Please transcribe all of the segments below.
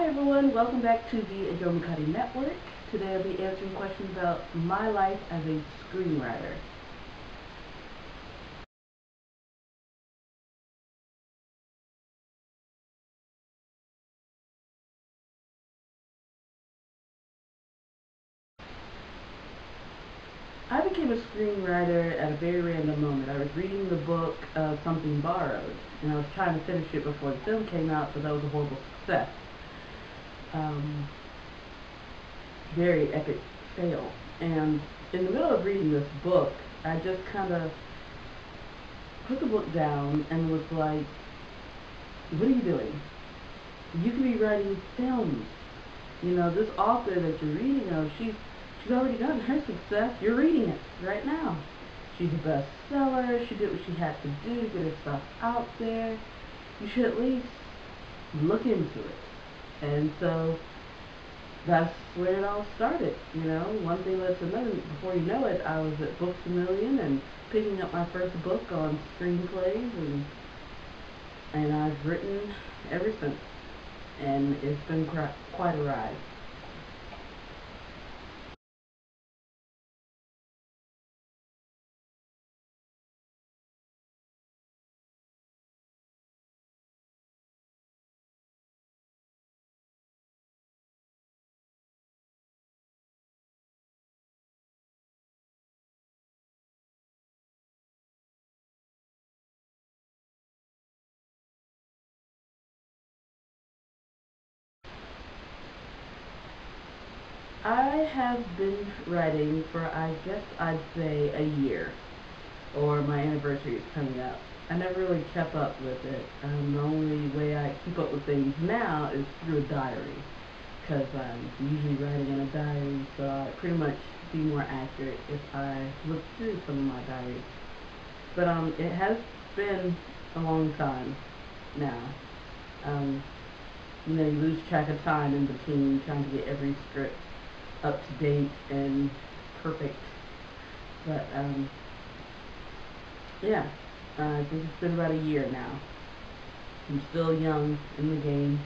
Hi everyone, welcome back to the Adomikati Network. Today I'll be answering questions about my life as a screenwriter. I became a screenwriter at a very random moment. I was reading the book Something Borrowed, and I was trying to finish it before the film came out, but that was a horrible success. Um, Very epic fail. And in the middle of reading this book, I just kind of put the book down and was like, what are you doing? You could be writing films. You know, this author that you're reading of, she's already gotten her success. You're reading it right now. She's a bestseller. She did what she had to do to get her stuff out there. You should at least look into it. And so that's where it all started. You know, one thing led to another. Before you know it, I was at Books A Million and picking up my first book on screenplays, and I've written ever since. And it's been quite a ride. I have been writing for, I guess I'd say, a year, or my anniversary is coming up. I never really kept up with it. The only way I keep up with things now is through a diary, because I'm usually writing in a diary, so I'd pretty much be more accurate if I look through some of my diaries. But it has been a long time now. Um, you lose track of time in between trying to get every script up to date and perfect. But yeah, I think it's been about a year now. I'm still young in the game,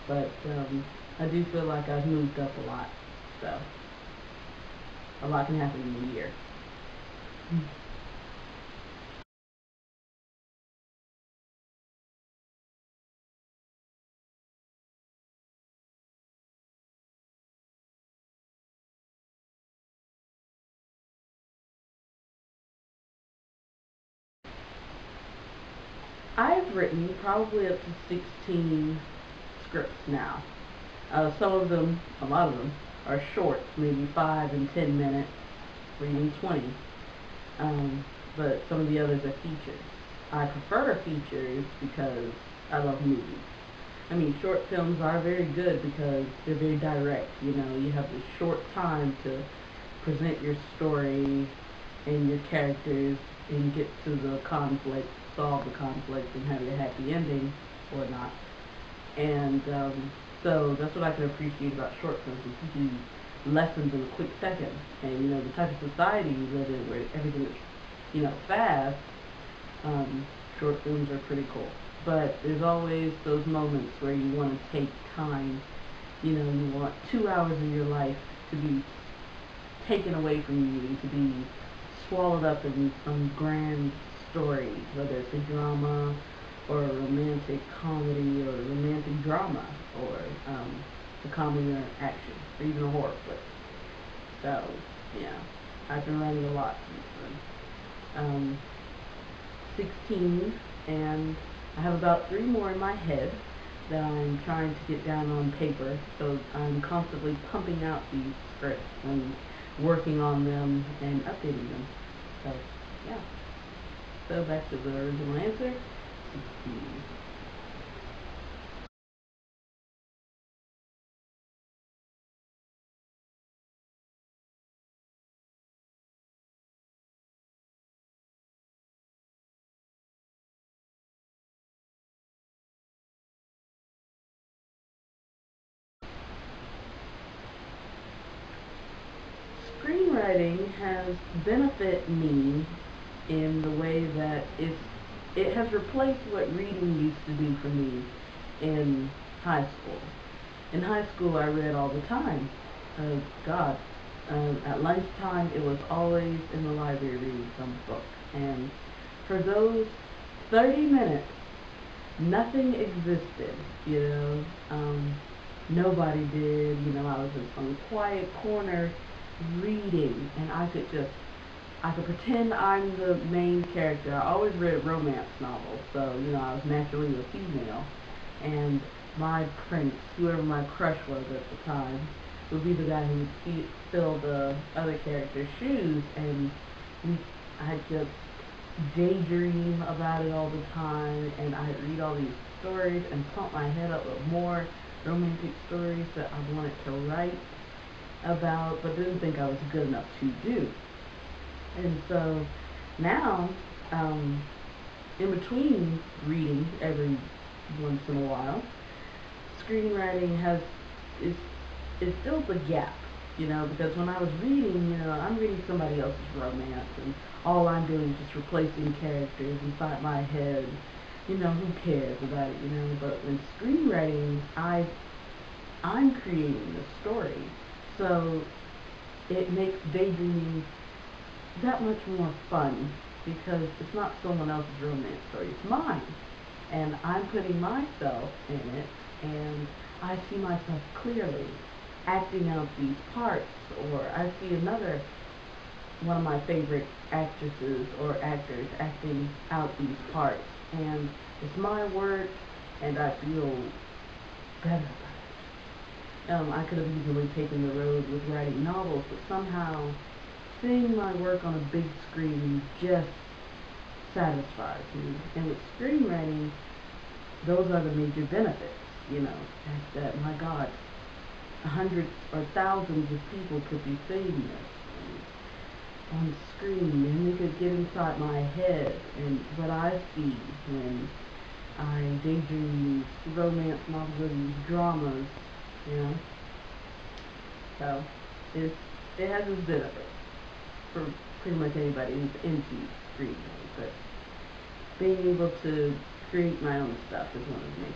but I do feel like I've moved up a lot. So a lot can happen in a year. I've written probably up to 16 scripts now. Some of them, a lot of them, are short, maybe 5 and 10 minutes, or even 20. Um, but some of the others are features. I prefer features because I love movies. I mean, short films are very good because they're very direct. You know, you have this short time to present your story and your characters and get to the conflict, solve the conflict, and have your happy ending or not. And so that's what I can appreciate about short films. It gives you lessons in a quick second. And you know, the type of society we live in where everything is, you know, fast, um, short films are pretty cool. But there's always those moments where you want to take time. You know, you want 2 hours of your life to be taken away from you, to be swallowed up in some grand story, whether it's a drama or a romantic comedy or a romantic drama or a comedy or action or even a horror flick. So, yeah, I've been writing a lot since then. 16, and I have about 3 more in my head that I'm trying to get down on paper. So I'm constantly pumping out these scripts and working on them and updating them. So, yeah. So back to the original answer. 16. Screenwriting has benefited me in the way that it has replaced what reading used to do for me in high school. In high school, I read all the time. God, at lunchtime, it was always in the library reading some book. And for those 30 minutes, nothing existed, you know. Nobody did, you know. I was in some quiet corner reading, and I could pretend I'm the main character. I always read romance novels, so, you know, I was naturally a female. And my prince, whoever my crush was at the time, would be the guy who would fill the other character's shoes, and I just daydream about it all the time, and I'd read all these stories and pump my head up with more romantic stories that I wanted to write about, but didn't think I was good enough to do. And so now, um, in between reading every once in a while, screenwriting is it fills the gap, you know, because when I was reading, you know, I'm reading somebody else's romance, and all I'm doing is just replacing characters inside my head. You know, who cares about it, you know? But in screenwriting, I'm creating the story, so it makes daydreaming that much more fun because it's not someone else's romance story, it's mine. And I'm putting myself in it, and I see myself clearly acting out these parts, or I see another one of my favorite actresses or actors acting out these parts, and it's my work, and I feel better about it. I could have easily taken the road with writing novels, but somehow seeing my work on a big screen just satisfies me. And with screenwriting, those are the major benefits, you know, that my God, hundreds or thousands of people could be seeing this on screen, and they could get inside my head and what I see when I daydream these romance novels or these dramas, you know. So it has its benefits for pretty much anybody who's into screenwriting, but being able to create my own stuff is one of the main.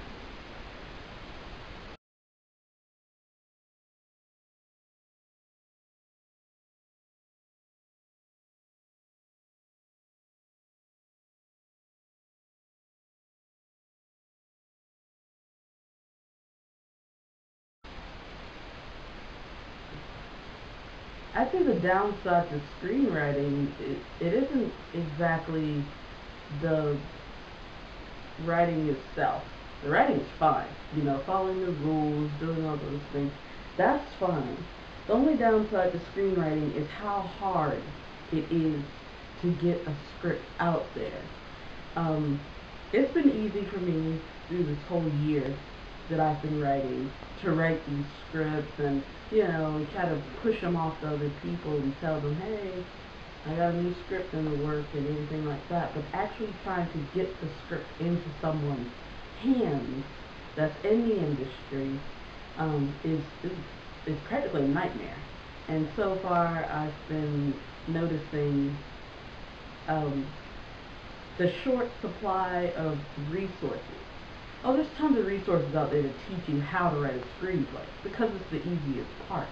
I think the downside to screenwriting, it isn't exactly the writing itself. The writing is fine, you know, following the rules, doing all those things. That's fine. The only downside to screenwriting is how hard it is to get a script out there. Um, it's been easy for me through this whole year that I've been writing to write these scripts and, you know, try to push them off to other people and tell them, hey, I got a new script in the work and everything like that. But actually trying to get the script into someone's hands that's in the industry is practically a nightmare. And so far, I've been noticing um, the short supply of resources. Oh, there's tons of resources out there to teach you how to write a screenplay because it's the easiest part.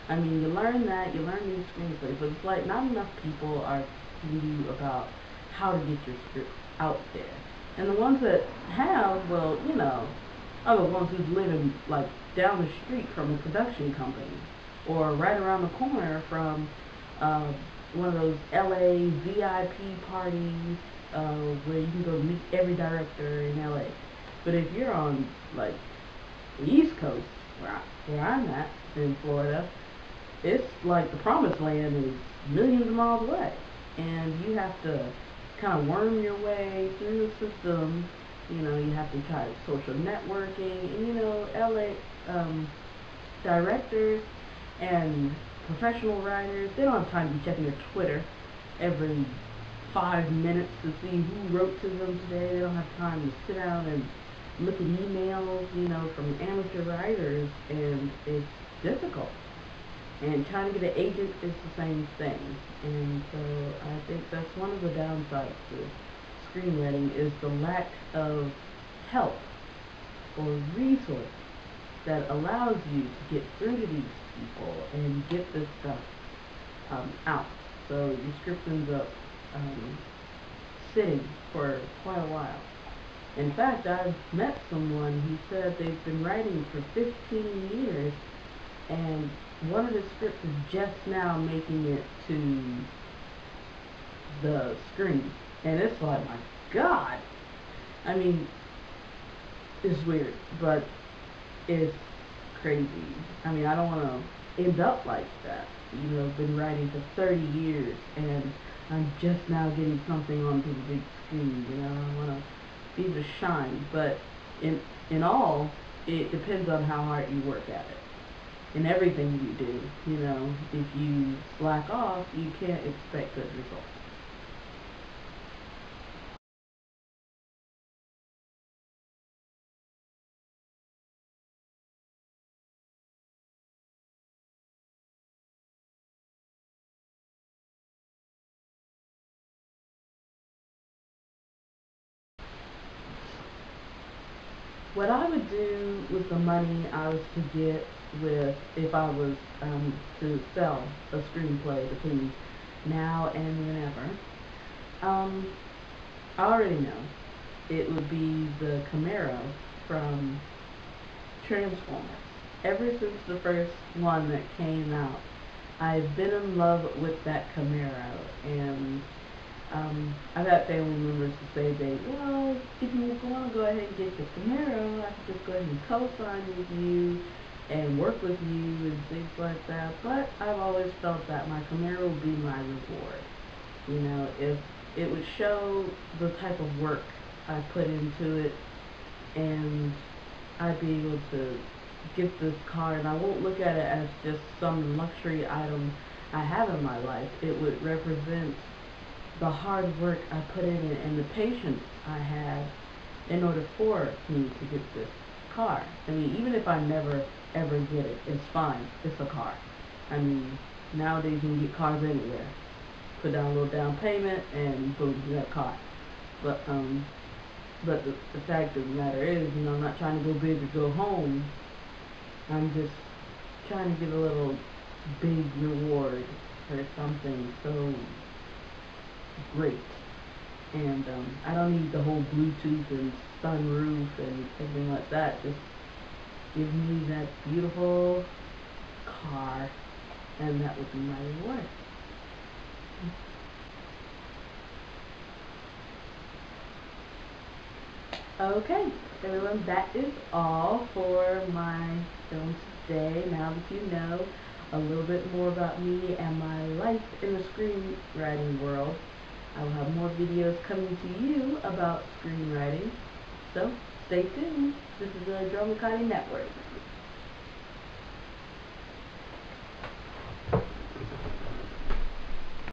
I mean, you learn that, you learn these screenplays, but it's like not enough people are teaching you about how to get your script out there. And the ones that have, well, you know, are the ones who's living like down the street from a production company or right around the corner from uh, one of those LA VIP parties where you can go meet every director in LA. But if you're on like the East Coast, where I'm at in Florida, it's like the promised land is millions of miles away, and you have to kind of worm your way through the system. You know, you have to try social networking, and you know, LA directors and professional writers, they don't have time to be checking their Twitter every 5 minutes to see who wrote to them today. They don't have time to sit down and look at emails, you know, from amateur writers, and it's difficult. And trying to get an agent is the same thing. And so I think that's one of the downsides to screenwriting is the lack of help or resources. that allows you to get through to these people and get this stuff out. So your script ends up sitting for quite a while. In fact, I've met someone, he said they've been writing for 15 years, and one of the scripts is just now making it to the screen. And it's like, my God! I mean, it's weird, but it's crazy. I mean, I don't want to end up like that. You know, I've been writing for 30 years, and I'm just now getting something onto the big screen. You know, I want to be able to shine, but in all, it depends on how hard you work at it. In everything you do, you know, if you slack off, you can't expect good results. What I would do with the money I was to get with, if I was to sell a screenplay between now and whenever, I already know it would be the Camaro from Transformers. Ever since the first one that came out, I've been in love with that Camaro, and I've had family members to say well, if you want to go ahead and get your Camaro, I can just go ahead and co-sign with you and work with you and things like that. But I've always felt that my Camaro would be my reward. You know, if it would show the type of work I put into it, and I'd be able to get this car, and I won't look at it as just some luxury item I have in my life. It would represent the hard work I put in it and the patience I had in order for me to get this car. I mean, even if I never ever get it, it's fine. It's a car. I mean, nowadays you can get cars anywhere. Put down a little down payment and boom, you got a car. But the fact of the matter is, you know, I'm not trying to go big or go home. I'm just trying to get a little big reward for something so great. And I don't need the whole Bluetooth and sunroof and everything like that. Just give me that beautiful car, and that would be my reward. Okay, everyone, that is all for my film today. Now that you know a little bit more about me and my life in the screenwriting world, I will have more videos coming to you about screenwriting. So stay tuned. This is the Joe McCarty Network.